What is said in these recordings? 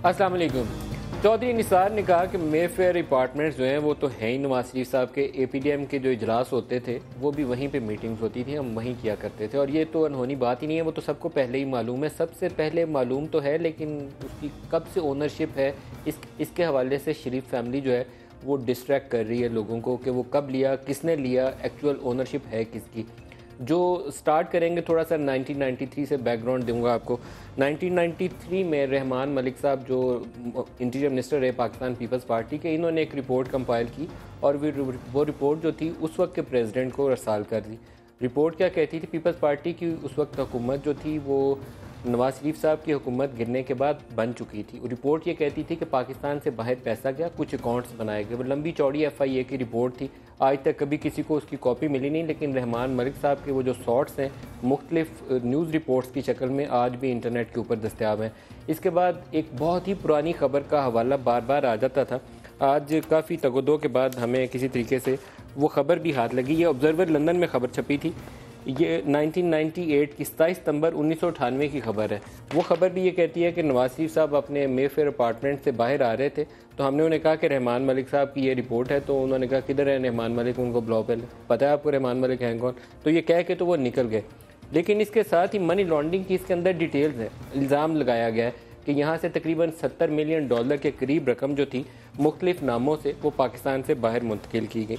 السلام علیکم۔ چودھری نثار نے کہا کہ مے فیئر اپارٹمنٹس جو ہیں وہ تو ہیں ہی نواز شریف صاحب کے اے پی ڈی ایم کے جو اجلاس ہوتے تھے وہ بھی وہیں پہ میٹنگز ہوتی تھیں، ہم وہیں کیا کرتے تھے، اور یہ تو انہونی بات ہی نہیں ہے، وہ تو سب کو پہلے ہی معلوم ہے، سب سے پہلے معلوم تو ہے، لیکن اس کی کب سے اونرشپ ہے اس کے حوالے سے شریف فیملی جو ہے وہ ڈسٹریکٹ کر رہی ہے لوگوں کو کہ وہ کب لیا، کس نے لیا، ایکچوئل اونرشپ ہے کس کی۔ جو سٹارٹ کریں گے تھوڑا سا 1993 سے بیک گراؤنڈ دوں گا آپ کو۔ 1993 میں رحمان ملک صاحب جو انٹیریئر منسٹر رہے پاکستان پیپلز پارٹی کے، انہوں نے ایک رپورٹ کمپائل کی اور وہ رپورٹ جو تھی اس وقت کے پریزیڈنٹ کو ارسال کر دی۔ رپورٹ کیا کہتی تھی؟ پیپلز پارٹی کی اس وقت حکومت جو تھی وہ نواز شریف صاحب کی حکومت گرنے کے بعد بن چکی تھی۔ رپورٹ یہ کہتی تھی کہ پاکستان سے باہر پیسہ گیا، کچھ اکاؤنٹس بنائے گئے۔ وہ لمبی چوڑی ایف آئی اے کی رپورٹ تھی، آج تک کبھی کسی کو اس کی کاپی ملی نہیں، لیکن رحمان ملک صاحب کے وہ جو سارٹس ہیں مختلف نیوز رپورٹس کی شکل میں آج بھی انٹرنیٹ کے اوپر دستیاب ہیں۔ اس کے بعد ایک بہت ہی پرانی خبر کا حوالہ بار بار آ جاتا تھا، آج کافی تگ و دو کے بعد ہمیں کسی طریقے سے وہ خبر بھی ہاتھ لگی۔ یہ آبزرور لندن میں خبر چھپی تھی، یہ 1998 کی 27 ستمبر 1998 کی خبر ہے۔ وہ خبر بھی یہ کہتی ہے کہ نواز شریف صاحب اپنے مے فیئر اپارٹمنٹ سے باہر آ رہے تھے تو ہم نے انہیں کہا کہ رحمان ملک صاحب کی یہ رپورٹ ہے، تو انہوں نے کہا کدھر ہے رحمان ملک، ان کو بلاؤ پہلے، پتہ ہے آپ کو رحمان ملک ہیں کون؟ تو یہ کہہ کے تو وہ نکل گئے، لیکن اس کے ساتھ ہی منی لانڈرنگ کی اس کے اندر ڈیٹیلز ہیں۔ الزام لگایا گیا ہے کہ یہاں سے تقریباً $70 ملین کے قریب رقم جو تھی مختلف ناموں سے وہ پاکستان سے باہر منتقل کی گئی۔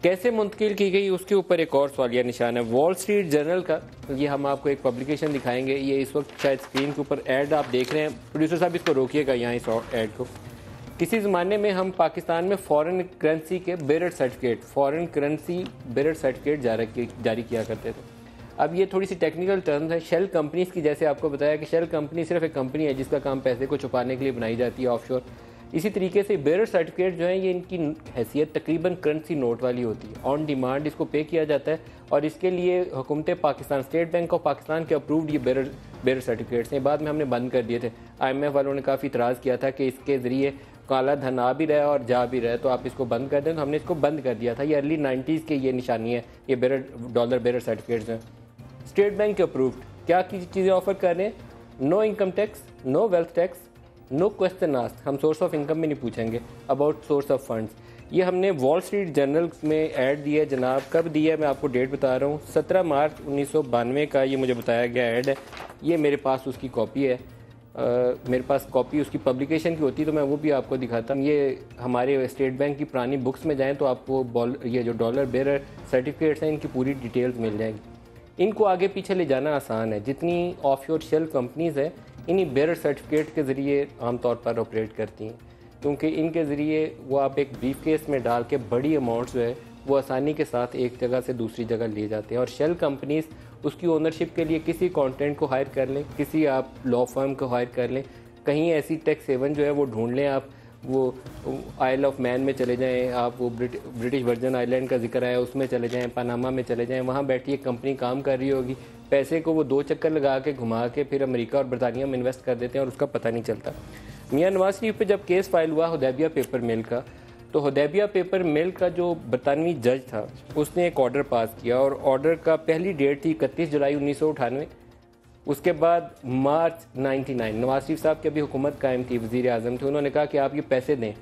کیسے منتقل کی گئی اس کے اوپر ایک اور سوالیہ نشان ہے۔ وال اسٹریٹ جرنل کا یہ ہم آپ کو ایک پبلیکیشن دکھائیں گے، یہ اس وقت شاید اسکرین کے اوپر ایڈ آپ دیکھ رہے ہیں، پروڈیوسر صاحب اس کو روکیے گا یہاں اس ایڈ کو۔ کسی زمانے میں ہم پاکستان میں فارن کرنسی کے بیرر سرٹیفکیٹ جاری کیا کرتے تھے۔ اب یہ تھوڑی سی ٹیکنیکل ٹرمز ہے، شیل کمپنیز کی، جیسے آپ کو بتایا کہ شیل کمپنی صرف ایک کمپنی ہے جس کا کام پیسے کو چھپانے کے لیے بنائی جاتی ہے آف شور۔ اسی طریقے سے بیرر سرٹیفکیٹ جو ہیں یہ ان کی حیثیت تقریباً کرنسی نوٹ والی ہوتی ہے، آن ڈیمانڈ اس کو پے کیا جاتا ہے، اور اس کے لیے حکومت Pakistan, state bank of Pakistan کے اپرووڈ یہ بیرر سرٹیفکیٹس ہیں۔ بعد میں ہم نے بند کر دیے تھے، آئی ایم ایف والوں نے کافی اعتراض کیا تھا کہ اس کے ذریعے کالا دھن آ بھی رہا ہے اور جا بھی رہا ہے، تو آپ اس کو بند کر دیں، تو ہم نے اس کو بند کر دیا تھا۔ یہ ارلی 90s کی یہ نشانی ہے، یہ ڈالر بیرر سرٹیفکیٹس ہیں، اسٹیٹ بینک کے اپرووڈ۔ کیا چیزیں آفر کر رہے ہیں؟ نو انکم ٹیکس، نو ویلتھ ٹیکس، نو کوشچن آسک، ہم سورس آف انکم بھی نہیں پوچھیں گے، اباؤٹ سورس آف فنڈز۔ یہ ہم نے وال اسٹریٹ جرنل میں ایڈ دیا ہے جناب، کب دیا ہے میں آپ کو ڈیٹ بتا رہا ہوں، 17 مارچ 1992 کا یہ مجھے بتایا گیا ایڈ ہے۔ یہ میرے پاس اس کی کاپی ہے، میرے پاس کاپی اس کی پبلیکیشن کی ہوتی تو میں وہ بھی آپ کو دکھاتا ہوں۔ یہ ہمارے اسٹیٹ بینک کی پرانی بکس میں جائیں تو آپ کو یہ جو ڈالر بیرر سرٹیفکیٹس ہیں ان کی پوری ڈیٹیلز مل جائیں گی۔ ان کو آگے پیچھے لے جانا آسان ہے، جتنی آف شور شیل کمپنیز ہیں انہی بیرر سرٹیفکیٹ کے ذریعے عام طور پر آپریٹ کرتی ہیں، کیونکہ ان کے ذریعے وہ آپ ایک بریف کیس میں ڈال کے بڑی اماؤنٹس جو ہے وہ آسانی کے ساتھ ایک جگہ سے دوسری جگہ لے جاتے ہیں۔ اور شیل کمپنیز اس کی اونرشپ کے لیے کسی اکاؤنٹنٹ کو ہائر کر لیں، کسی آپ لا فرم کو ہائر کر لیں، کہیں ایسی ٹیکس ہیون جو ہے وہ ڈھونڈ لیں، آپ وہ آئل آف مین میں چلے جائیں، آپ وہ برٹش ورجن آئی لینڈ کا ذکر آیا اس میں چلے جائیں، پاناما میں چلے جائیں، وہاں بیٹھی ایک کمپنی کام کر رہی ہوگی، پیسے کو وہ 2 چکر لگا کے گھما کے پھر امریکہ اور برطانیہ میں انویسٹ کر دیتے ہیں اور اس کا پتہ نہیں چلتا۔ میاں نواز شریف پہ جب کیس فائل ہوا حدیبیہ پیپر مل کا، تو حدیبیہ پیپر مل کا جو برطانوی جج تھا اس نے ایک آرڈر پاس کیا، اور آرڈر کا پہلی ڈیٹ تھی 31 جولائی 1998۔ اس کے بعد مارچ 99 نواز شریف صاحب کی ابھی حکومت قائم تھی، وزیر اعظم تھے، انہوں نے کہا کہ آپ یہ پیسے دیں۔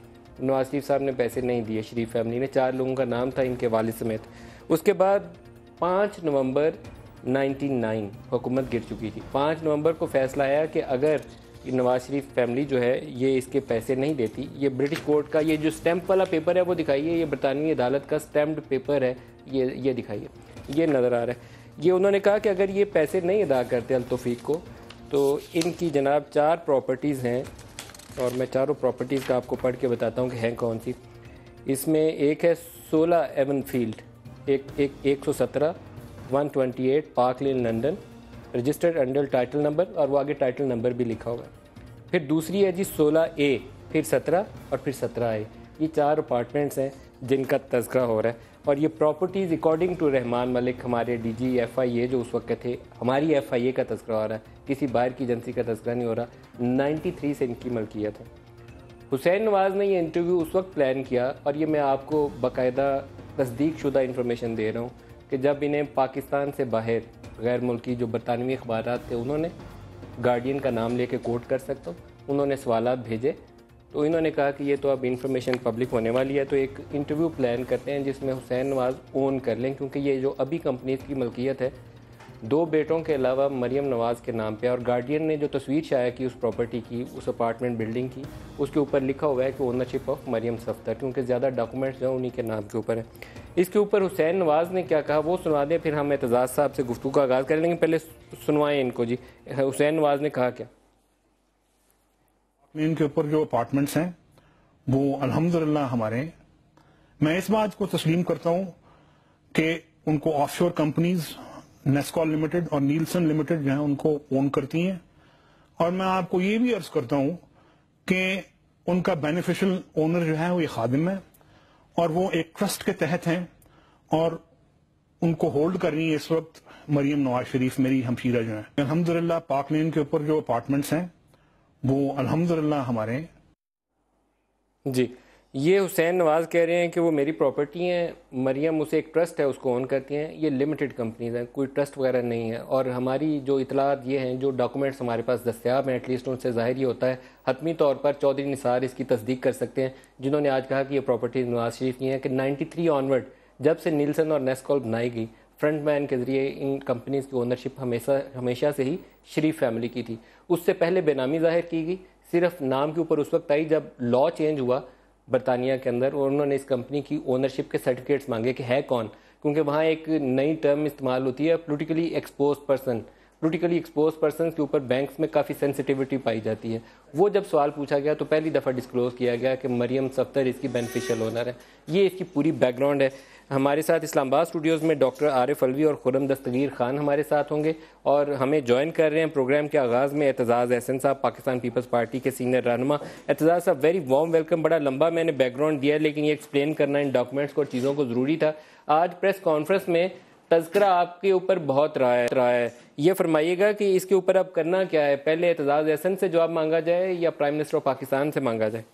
نواز شریف صاحب نے پیسے نہیں دیے، شریف فیملی نے، 4 لوگوں کا نام تھا ان کے والد سمیت۔ اس کے بعد 5 نومبر 99 حکومت گر چکی تھی۔ 5 نومبر کو فیصلہ آیا کہ اگر نواز شریف فیملی جو ہے یہ اس کے پیسے نہیں دیتی، یہ برٹش کورٹ کا یہ جو سٹیمپ والا پیپر ہے وہ دکھائیے، یہ برطانوی عدالت کا سٹیمپڈ پیپر ہے، یہ دکھائیے، یہ نظر آ رہا ہے۔ یہ انہوں نے کہا کہ اگر یہ پیسے نہیں ادا کرتے التوفیق کو تو ان کی جناب 4 پراپرٹیز ہیں، اور میں چاروں پراپرٹیز کا آپ کو پڑھ کے بتاتا ہوں کہ ہیں کون سی۔ اس میں ایک ہے 16 Avenfield, 117 128 park lane London, registered under title number, اور وہ آگے ٹائٹل نمبر بھی لکھا ہوا ہے۔ پھر دوسری ہے جی 16A، پھر 17 اور پھر 17A۔ یہ 4 اپارٹمنٹس ہیں جن کا تذکرہ ہو رہا ہے، اور یہ properties according to Rehman Malik, ہمارے ڈی جی ایف آئی اے جو اس وقت تھے، ہماری ایف آئی اے کا تذکرہ ہو رہا ہے، کسی باہر کی ایجنسی کا تذکرہ نہیں ہو رہا، 93 سے ان کی ملکیت ہے۔ حسین نواز نے یہ انٹرویو اس وقت پلان کیا، اور یہ میں آپ کو باقاعدہ تصدیق شدہ انفارمیشن دے رہا ہوں، کہ جب انہیں پاکستان سے باہر غیر ملکی جو برطانوی اخبارات تھے انہوں نے، گارڈین کا نام لے کے کوٹ کر سکتا ہوں، انہوں نے سوالات بھیجے تو انہوں نے کہا کہ یہ تو اب انفارمیشن پبلک ہونے والی ہے تو ایک انٹرویو پلان کرتے ہیں جس میں حسین نواز اون کر لیں، کیونکہ یہ جو ابھی کمپنیز کی ملکیت ہے 2 بیٹوں کے علاوہ مریم نواز کے نام پہ، اور گارڈین نے جو تصویر شائع کی اس پراپرٹی کی، اس اپارٹمنٹ بلڈنگ کی، اس کے اوپر لکھا ہوا ہے کہ اونرشپ آف مریم صفدر، کیونکہ زیادہ ڈاکومنٹس جو ہیں انہی کے نام کے اوپر ہیں۔ اس کے اوپر حسین نواز نے کیا کہا وہ سنا دیں، پھر ہم اعتزاز صاحب سے گفتگو کا آغاز کر لیں گے۔ پہلے سنوائیں ان کو جی، حسین نواز نے کہا کیا؟ ان کے اوپر جو اپارٹمنٹس ہیں وہ الحمدللہ ہمارے ہیں۔ میں اس بات کو تسلیم کرتا ہوں کہ ان کو آف شور کمپنیز نیسکول لمیٹڈ اور نیلسن لمیٹڈ جو ہیں ان کو اون کرتی ہیں، اور میں آپ کو یہ بھی عرض کرتا ہوں کہ ان کا بینیفیشل اونر جو ہے وہ یہ خادم ہے، اور وہ ایک ٹرسٹ کے تحت ہیں، اور ان کو ہولڈ کر رہی ہے اس وقت مریم نواز شریف میری ہمشیرہ جو ہیں۔ الحمدللہ پارک لین کے اوپر جو اپارٹمنٹس ہیں وہ الحمدللہ ہمارے ہیں۔ جی، یہ حسین نواز کہہ رہے ہیں کہ وہ میری پراپرٹی ہیں، مریم اسے ایک ٹرسٹ ہے اس کو اون کرتی ہیں، یہ لمیٹڈ کمپنیز ہیں، کوئی ٹرسٹ وغیرہ نہیں ہے، اور ہماری جو اطلاعات یہ ہیں، جو ڈاکومنٹس ہمارے پاس دستیاب ہیں، ایٹ لیسٹ ان سے ظاہر یہ ہوتا ہے حتمی طور پر چودھری نثار اس کی تصدیق کر سکتے ہیں، جنہوں نے آج کہا کہ یہ پراپرٹیز نواز شریف کی ہیں، کہ 93 آنورڈ جب سے نیلسن اور نیسکول بنائی گئی، فرنٹ مین کے ذریعے ان کمپنیز کی اونرشپ ہمیشہ سے ہی شریف فیملی کی تھی۔ اس سے پہلے بے نامی ظاہر کی گئی، صرف نام کے اوپر اس وقت آئی جب لا چینج ہوا برطانیہ کے اندر، اور انہوں نے اس کمپنی کی اونرشپ کے سرٹیفکیٹس مانگے کہ ہے کون، کیونکہ وہاں ایک نئی ٹرم استعمال ہوتی ہے politically exposed person. Politically exposed persons کے اوپر بینکس میں کافی سینسٹیوٹی پائی جاتی ہے، وہ جب سوال پوچھا گیا تو پہلی دفعہ ڈسکلوز کیا گیا کہ مریم صفدر اس کی بینیفیشل اونر ہے۔ یہ اس کی پوری بیک گراؤنڈ ہے۔ ہمارے ساتھ اسلام آباد اسٹوڈیوز میں ڈاکٹر عارف الوی اور خرم دستگیر خان ہمارے ساتھ ہوں گے، اور ہمیں جوائن کر رہے ہیں پروگرام کے آغاز میں اعتزاز احسن صاحب، پاکستان پیپلز پارٹی کے سینئر رہنما۔ اعتزاز صاحب ویری وارم ویلکم۔ بڑا لمبا میں نے بیک گراؤنڈ دیا، لیکن یہ ایکسپلین کرنا ان ڈاکومنٹس کو اور چیزوں کو ضروری تھا۔ آج پریس کانفرنس میں تذکرہ آپ کے اوپر بہت رہا ہے، یہ فرمائیے گا کہ اس کے اوپر اب کرنا کیا ہے؟ پہلے اعتزاز احسن سے جواب مانگا جائے یا پرائم منسٹر آف پاکستان سے مانگا جائے؟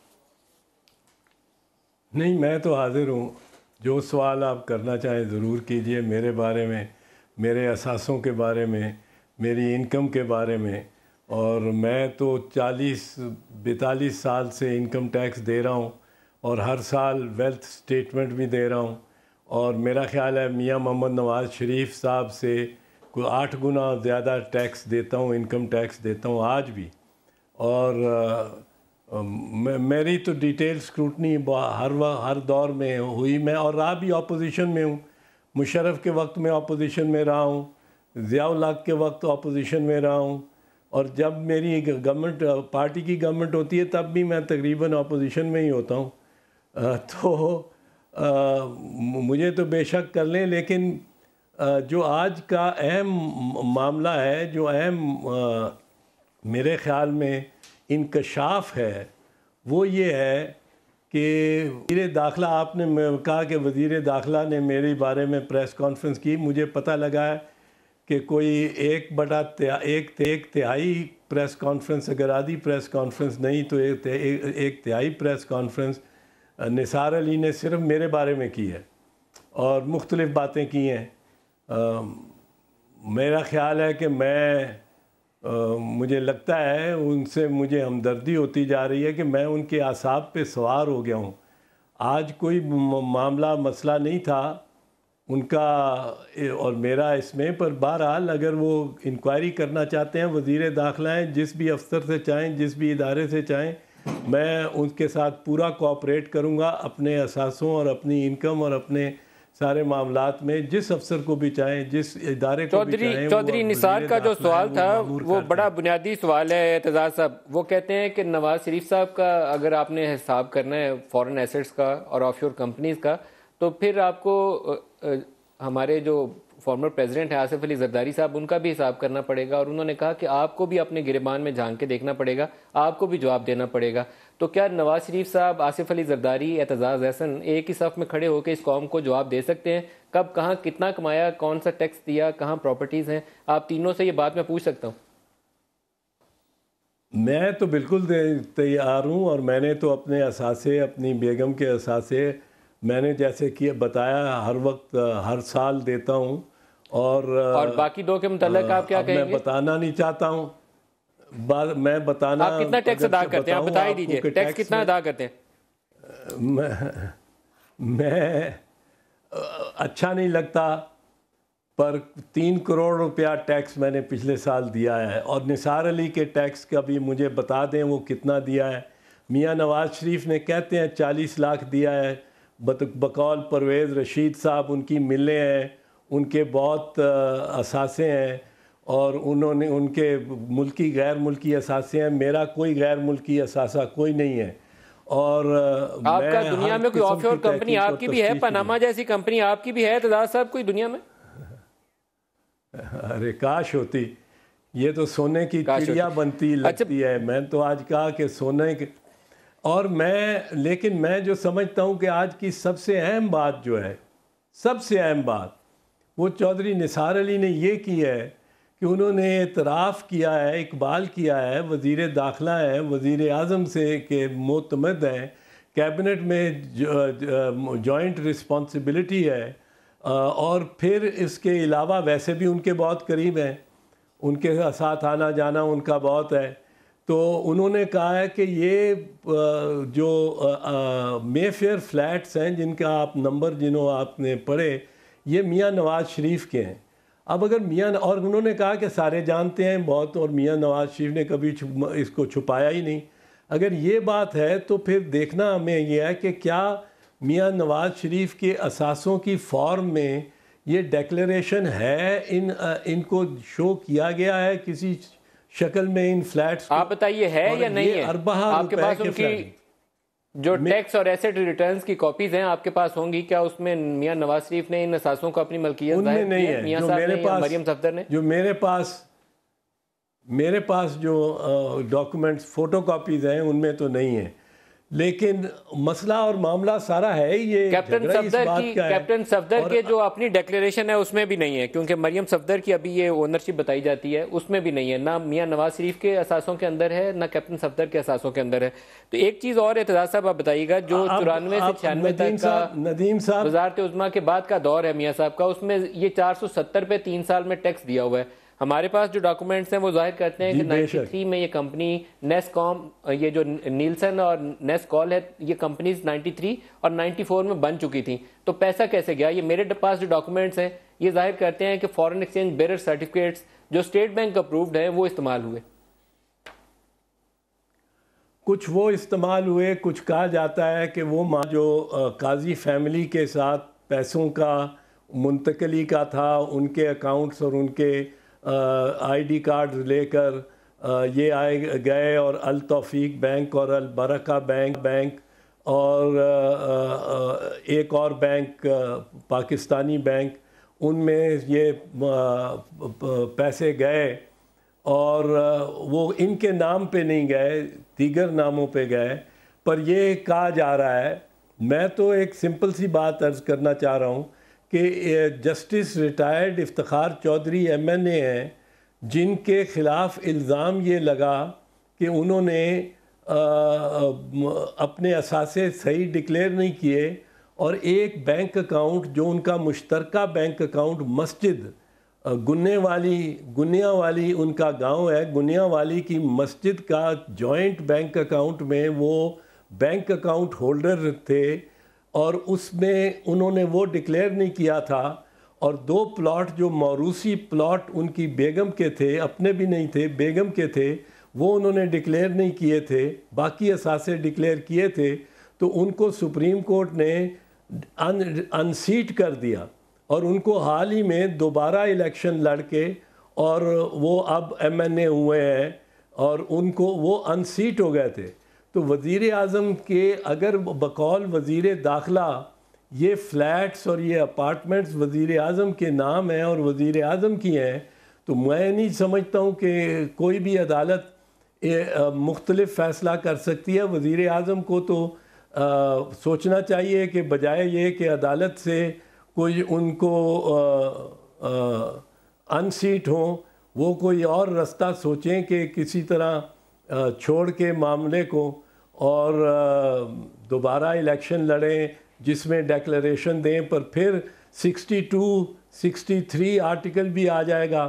نہیں، میں تو حاضر ہوں، جو سوال آپ کرنا چاہیں ضرور کیجئے، میرے بارے میں، میرے اثاثوں کے بارے میں، میری انکم کے بارے میں، اور میں تو 42 سال سے انکم ٹیکس دے رہا ہوں، اور ہر سال ویلتھ سٹیٹمنٹ بھی دے رہا ہوں، اور میرا خیال ہے میاں محمد نواز شریف صاحب سے کوئی 8 گنا زیادہ ٹیکس دیتا ہوں، انکم ٹیکس دیتا ہوں آج بھی، اور میری تو ڈیٹیل اسکروٹنی ہر دور میں ہوئی، میں اور رہا بھی اپوزیشن میں ہوں، مشرف کے وقت میں اپوزیشن میں رہا ہوں، ضیاء الحق کے وقت اپوزیشن میں رہا ہوں، اور جب میری گورنمنٹ پارٹی کی گورنمنٹ ہوتی ہے تب بھی میں تقریباً اپوزیشن میں ہی ہوتا ہوں۔ تو مجھے تو بے شک کر لیں، لیکن جو آج کا اہم معاملہ ہے، جو اہم میرے خیال میں انکشاف ہے، وہ یہ ہے کہ وزیر داخلہ، آپ نے کہا کہ وزیر داخلہ نے میرے بارے میں پریس کانفرنس کی، مجھے پتہ لگا ہے کہ کوئی 1/3 پریس کانفرنس، اگر آدھی پریس کانفرنس نہیں تو 1/3 پریس کانفرنس نثار علی نے صرف میرے بارے میں کی ہے، اور مختلف باتیں کی ہیں۔ میرا خیال ہے کہ مجھے لگتا ہے ان سے مجھے ہمدردی ہوتی جا رہی ہے کہ میں ان کے اعصاب پہ سوار ہو گیا ہوں۔ آج کوئی معاملہ مسئلہ نہیں تھا ان کا اور میرا اس میں، پر بہرحال اگر وہ انکوائری کرنا چاہتے ہیں، وزیر داخلہ ہیں، جس بھی افسر سے چاہیں، جس بھی ادارے سے چاہیں، میں ان کے ساتھ پورا کوآپریٹ کروں گا اپنے اثاثوں اور اپنی انکم اور اپنے سارے معاملات میں، جس افسر کو بھی چاہیں، جس ادارے کو بھی چاہیں۔ چودھری نثار کا جو سوال تھا وہ بڑا بنیادی سوال ہے اعتزاز صاحب، وہ کہتے ہیں کہ نواز شریف صاحب کا اگر آپ نے حساب کرنا ہے فورن ایسٹس کا اور آف شور کمپنیز کا، تو پھر آپ کو ہمارے جو فارمر پریزیڈنٹ ہے آصف علی زرداری صاحب، ان کا بھی حساب کرنا پڑے گا، اور انہوں نے کہا کہ آپ کو بھی اپنے گریبان میں جھانک کے دیکھنا پڑے گا، آپ کو بھی جواب دینا پڑے گا۔ تو کیا نواز شریف صاحب، آصف علی زرداری، اعتزاز احسن ایک ہی صف میں کھڑے ہو کے اس قوم کو جواب دے سکتے ہیں؟ کب، کہاں، کتنا کمایا، کون سا ٹیکس دیا، کہاں پراپرٹیز ہیں؟ آپ تینوں سے یہ بات میں پوچھ سکتا ہوں۔ میں تو بالکل تیار ہوں، اور میں نے تو اپنے اثاثے، اپنی بیگم کے اثاثے میں نے جیسے کہ بتایا ہر وقت ہر سال دیتا ہوں، اور باقی 2 کے متعلق آپ کیا کہیں گے؟ میں بتانا نہیں چاہتا ہوں، میں بتانا, آپ کتنا ٹیکس ادا کرتے ہیں, آپ بتا ہی دیجیے ٹیکس کتنا ادا کرتے ہیں. میں اچھا نہیں لگتا پر 3 کروڑ روپیہ ٹیکس میں نے پچھلے سال دیا ہے, اور نثار علی کے ٹیکس کا بھی مجھے بتا دیں وہ کتنا دیا ہے. میاں نواز شریف نے کہتے ہیں 40 لاکھ دیا ہے بقول پرویز رشید صاحب, ان کی ملیں ہیں, ان کے بہت اثاثے ہیں, اور انہوں نے ان کے ملکی غیر ملکی اثاثے ہیں. میرا کوئی غیر ملکی اثاثہ کوئی نہیں ہے. اور آپ کا دنیا میں کوئی آف شور کمپنی آپ کی بھی ہے, پاناما جیسی کمپنی آپ کی بھی ہے اعتزاز صاحب کوئی دنیا میں؟ ارے کاش ہوتی, یہ تو سونے کی چڑیا بنتی لگتی ہے. میں تو آج کہا کہ سونے کے, اور لیکن میں جو سمجھتا ہوں کہ آج کی سب سے اہم بات جو ہے, سب سے اہم بات وہ چودھری نثار علی نے یہ کی ہے کہ انہوں نے اعتراف کیا ہے, اقبال کیا ہے, وزیر داخلہ ہیں, وزیر اعظم سے کہ معتمد ہیں, کیبنٹ میں جوائنٹ رسپانسبلٹی ہے, اور پھر اس کے علاوہ ویسے بھی ان کے بہت قریب ہیں, ان کے ساتھ آنا جانا ان کا بہت ہے. تو انہوں نے کہا ہے کہ یہ جو مے فیئر فلیٹس ہیں جن کا آپ نمبر آپ نے پڑھے, یہ میاں نواز شریف کے ہیں. اب اگر اور انہوں نے کہا کہ سارے جانتے ہیں بہت, اور میاں نواز شریف نے کبھی اس کو چھپایا ہی نہیں. اگر یہ بات ہے تو پھر دیکھنا ہمیں یہ ہے کہ کیا میاں نواز شریف کے اثاثوں کی فارم میں یہ ڈیکلیریشن ہے, ان کو شو کیا گیا ہے کسی شکل میں ان فلیٹس کو. آپ بتائیے ہے یا نہیں ہے؟ آپ کے پاس ان کی جو ٹیکس اور ایسٹ ریٹرنز کی کاپیز ہیں آپ کے پاس ہوں گی, کیا اس میں میاں نواز شریف نے ان اثاثوں کو اپنی ملکیت ظاہر کی ہے؟ میاں صاحب نے یا مریم صفدر نے؟ جو میرے پاس جو ڈاکومنٹس فوٹو کاپیز ہیں ان میں تو نہیں ہیں, لیکن مسئلہ اور معاملہ سارا ہے یہ کیپٹن صفدر کے جو اپنی ڈیکلیریشن ہے اس میں بھی نہیں ہے, کیونکہ مریم صفدر کی ابھی یہ اونرشپ بتائی جاتی ہے, اس میں بھی نہیں ہے. نہ میاں نواز شریف کے اثاثوں کے اندر ہے, نہ کیپٹن صفدر کے اثاثوں کے اندر ہے. تو ایک چیز اور اعتزاز صاحب آپ بتائیے گا, جو 94 سے 96 تک کا ندیم صاحب وزارت عظمیٰ کے بعد کا دور ہے میاں صاحب کا, اس میں یہ 470 پہ 3 سال میں ٹیکس دیا ہوا ہے. ہمارے پاس جو ڈاکومنٹس ہیں وہ ظاہر کرتے ہیں کہ 93 میں یہ کمپنی نیس کام, یہ جو نیلسن اور نیس کال ہے, یہ کمپنیز 93 اور 94 میں بن چکی تھیں. تو پیسہ کیسے گیا؟ یہ میرے پاس جو ڈاکومنٹس ہیں یہ ظاہر کرتے ہیں کہ فارن ایکسچینج بیرر سرٹیفکیٹس جو اسٹیٹ بینک اپرووڈ ہیں وہ استعمال ہوئے. کچھ وہ استعمال ہوئے, کچھ کہا جاتا ہے کہ وہ جو قاضی فیملی کے ساتھ پیسوں کا منتقلی کا تھا, ان کے اکاؤنٹس اور ان کے آئی ڈی کارڈ لے کر یہ آئے گئے, اور التوفیق بینک اور البرکہ بینک اور ایک اور بینک پاکستانی بینک, ان میں یہ پیسے گئے, اور وہ ان کے نام پہ نہیں گئے, دیگر ناموں پہ گئے. پر یہ کہا جا رہا ہے, میں تو ایک سمپل سی بات عرض کرنا چاہ رہا ہوں کہ justice retired Iftikhar Chaudhry M N A ہیں, جن کے خلاف الزام یہ لگا کہ انہوں نے اپنے اثاثے صحیح ڈکلیئر نہیں کیے, اور ایک بینک اکاؤنٹ جو ان کا مشترکہ بینک اکاؤنٹ مسجد گنیا والی ان کا گاؤں ہے, گنیا والی کی مسجد کا جوائنٹ بینک اکاؤنٹ میں وہ بینک اکاؤنٹ ہولڈر تھے, اور اس میں انہوں نے وہ ڈکلیئر نہیں کیا تھا. اور 2 پلاٹ جو موروثی پلاٹ ان کی بیگم کے تھے, اپنے بھی نہیں تھے, بیگم کے تھے, وہ انہوں نے ڈکلیئر نہیں کیے تھے, باقی اثاثے ڈکلیئر کیے تھے. تو ان کو سپریم کورٹ نے ان سیٹ کر دیا, اور ان کو حال ہی میں دوبارہ الیکشن لڑ کے, اور وہ اب ایم این اے ہوئے ہیں, اور ان کو وہ ان سیٹ ہو گئے تھے. تو وزیر اعظم کے اگر بقول وزیر داخلہ یہ فلیٹس اور یہ اپارٹمنٹس وزیر اعظم کے نام ہیں اور وزیر اعظم کی ہیں, تو میں نہیں سمجھتا ہوں کہ کوئی بھی عدالت مختلف فیصلہ کر سکتی ہے. وزیر اعظم کو تو سوچنا چاہیے کہ بجائے یہ کہ عدالت سے کوئی ان کو ان سیٹ ہوں, وہ کوئی اور رستہ سوچیں کہ کسی طرح چھوڑ کے معاملے کو, اور دوبارہ الیکشن لڑیں جس میں ڈیکلیریشن دیں. پر پھر 62 63 آرٹیکل بھی آ جائے گا.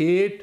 8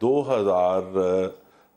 2000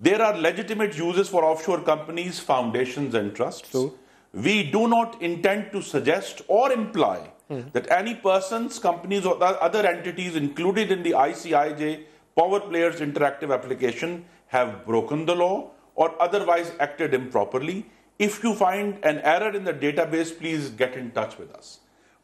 There are legitimate uses for offshore companies, foundations and trusts. We do not intend to suggest or imply that any persons, companies or other entities included in the ICIJ Power Players Interactive application have broken the law or otherwise acted improperly. If you find an error in the database, please get in touch with us.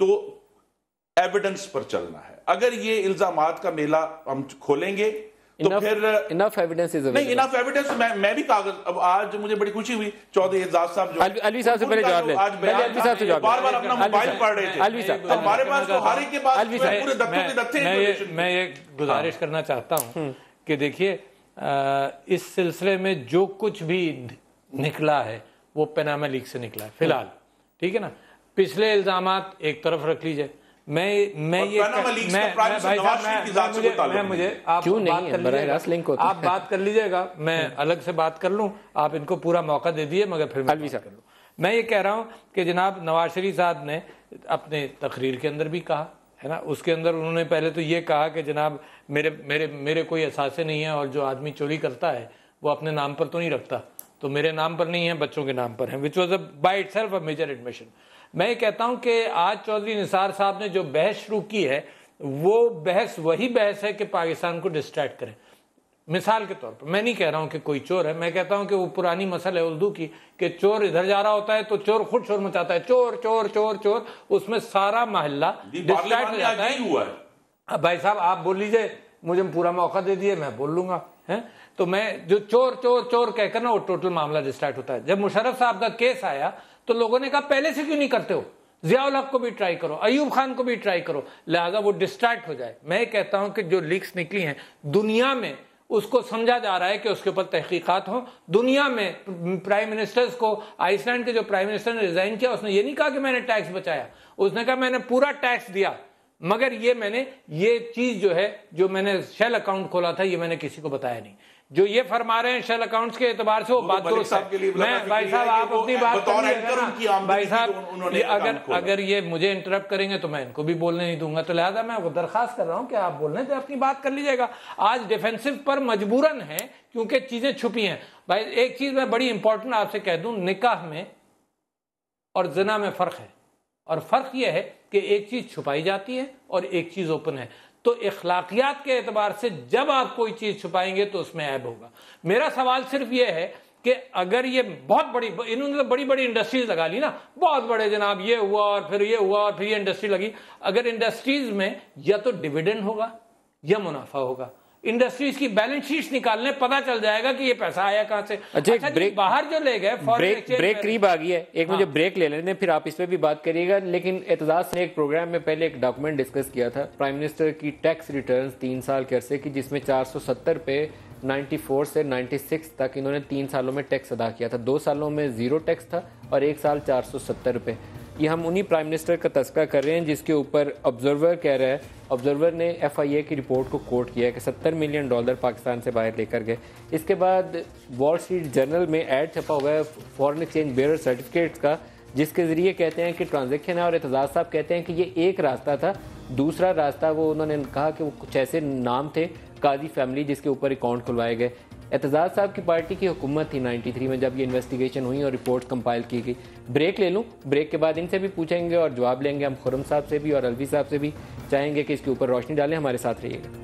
تو evidence پر چلنا ہے. اگر یہ الزامات کا میلہ ہم کھولیں گے تو پھر انف ایویڈنس نہیں، انف ایویڈنس میں بھی کاغذ. اب آج مجھے بڑی خوشی ہوئی چودھری اعزاز صاحب جو الوی صاحب سے پہلے جواب لیں. الوی صاحب سے جواب بار بار اپنا موبائل پڑھ رہے تھے. الوی صاحب ہمارے پاس تو ہر ایک کے پاس پورے دفتر کے دفتر. میں یہ گزارش کرنا چاہتا ہوں کہ دیکھیے اس سلسلے میں جو کچھ بھی نکلا ہے وہ پیناما لیک سے نکلا ہے فی الحال، ٹھیک ہے نا. پچھلے الزامات ایک طرف رکھ لیجئے. آپ بات کر لیجئے گا، میں الگ سے بات کر لوں، آپ ان کو پورا موقع دے دیے مگر پھر میں کر لوں. میں یہ کہہ رہا ہوں کہ جناب نواز شریف صاحب نے اپنے تقریر کے اندر بھی کہا ہے نا، اس کے اندر انہوں نے پہلے تو یہ کہا کہ جناب میرے کوئی اثاثے نہیں ہیں، اور جو آدمی چوری کرتا ہے وہ اپنے نام پر تو نہیں رکھتا، تو میرے نام پر نہیں ہیں، بچوں کے نام پر ہیں، which was by itself a major admission. میں یہ کہتا ہوں کہ آج چودھری نثار صاحب نے جو بحث شروع کی ہے وہ بحث وہی بحث ہے کہ پاکستان کو ڈسٹریکٹ کریں. مثال کے طور پر میں نہیں کہہ رہا ہوں کہ کوئی چور ہے، میں کہتا ہوں کہ وہ پرانی مسئلہ ہے اردو کی کہ چور ادھر جا رہا ہوتا ہے تو چور خود شور مچاتا ہے، چور چور چور چور، اس میں سارا محلہ ڈسٹریکٹ ہو جاتا ہے. بھائی صاحب آپ بول لیجئے، مجھے پورا موقع دے دیے، میں بول لوں گا. تو میں جو چور چور چور کہہ کر نا وہ ٹوٹل معاملہ ڈسٹریکٹ ہوتا ہے. جب مشرف صاحب کا کیس آیا تو لوگوں نے کہا پہلے سے کیوں نہیں کرتے ہو، ضیاء الحق کو بھی ٹرائی کرو، ایوب خان کو بھی ٹرائی کرو، لہذا وہ ڈسٹریکٹ ہو جائے. میں کہتا ہوں کہ جو لیکس نکلی ہیں دنیا میں اس کو سمجھا جا رہا ہے کہ اس کے اوپر تحقیقات ہوں. دنیا میں پرائم منسٹرز کو، آئس لینڈ کے جو پرائم منسٹر نے ریزائن کیا، اس نے یہ نہیں کہا کہ میں نے ٹیکس بچایا، اس نے کہا میں نے پورا ٹیکس دیا، مگر یہ میں نے یہ چیز جو ہے جو میں نے شیل اکاؤنٹ کھولا تھا یہ میں نے کسی کو بتایا نہیں. جو یہ فرما رہے ہیں شیل اکاؤنٹس کے اعتبار سے وہ بات درست ہے. میں بھائی صاحب آپ اپنی بات کر لیجیے نا. بھائی صاحب اگر یہ مجھے انٹرپٹ کریں گے تو میں ان کو بھی بولنے نہیں دوں گا، تو لہذا میں وہ درخواست کر رہا ہوں کہ آپ بولنے تو اپنی بات کر لیجیے گا. آج ڈیفینسو پر مجبوراً ہے کیونکہ چیزیں چھپی ہیں. بھائی ایک چیز میں بڑی امپورٹنٹ آپ سے کہہ دوں، نکاح میں اور زنا میں فرق ہے، اور فرق یہ ہے کہ ایک چیز چھپائی جاتی ہے اور ایک چیز اوپن ہے. تو اخلاقیات کے اعتبار سے جب آپ کوئی چیز چھپائیں گے تو اس میں عیب ہوگا. میرا سوال صرف یہ ہے کہ اگر یہ بہت بڑی، انہوں نے بڑی بڑی انڈسٹریز لگا لی نا، بہت بڑے جناب، یہ ہوا اور پھر یہ ہوا اور پھر یہ انڈسٹری لگی. اگر انڈسٹریز میں یا تو ڈیویڈنڈ ہوگا یا منافع ہوگا، انڈسٹریز کی بیلنس شیٹس نکالنے پتہ چل جائے گا کہ یہ پیسہ آیا کہاں سے. باہر جو لے گئے بریک قریب آ گئی ہے، ایک مجھے بریک لے لینے پھر آپ اس پہ بھی بات کریے گا. لیکن اعتزاز نے ایک پروگرام میں پہلے ایک ڈاکومنٹ ڈسکس کیا تھا پرائم منسٹر کی ٹیکس ریٹرنز 3 سال کے عرصے کی، جس میں 470 پہ 94 سے 96 تک انہوں نے 3 سالوں میں ٹیکس ادا کیا تھا. 2 سالوں میں 0 ٹیکس تھا اور 1 سال 470 روپے. یہ ہم انہی پرائم منسٹر کا تذکرہ کر رہے ہیں جس کے اوپر آبزرور کہہ رہا ہے، آبزرور نے FIA کی رپورٹ کو کوٹ کیا ہے کہ $70 ملین پاکستان سے باہر لے کر گئے. اس کے بعد وال اسٹریٹ جرنل میں ایڈ چھپا ہوا ہے فارن ایکسچینج بیئرر سرٹیفکیٹس کا، جس کے ذریعے کہتے ہیں کہ ٹرانزیکشن ہے، اور اعتزاز صاحب کہتے ہیں کہ یہ ایک راستہ تھا. دوسرا راستہ وہ انہوں نے کہا کہ وہ کچھ ایسے نام تھے قاضی فیملی جس کے اوپر اکاؤنٹ کھلوائے گئے. اعتزاز صاحب کی پارٹی کی حکومت تھی 93 میں جب یہ انویسٹیگیشن ہوئی اور رپورٹ کمپائل کی گئی. بریک لے لوں، بریک کے بعد ان سے بھی پوچھیں گے اور جواب لیں گے. ہم خرم صاحب سے بھی اور الوی صاحب سے بھی چاہیں گے کہ اس کے اوپر روشنی ڈالیں. ہمارے ساتھ رہیے گا.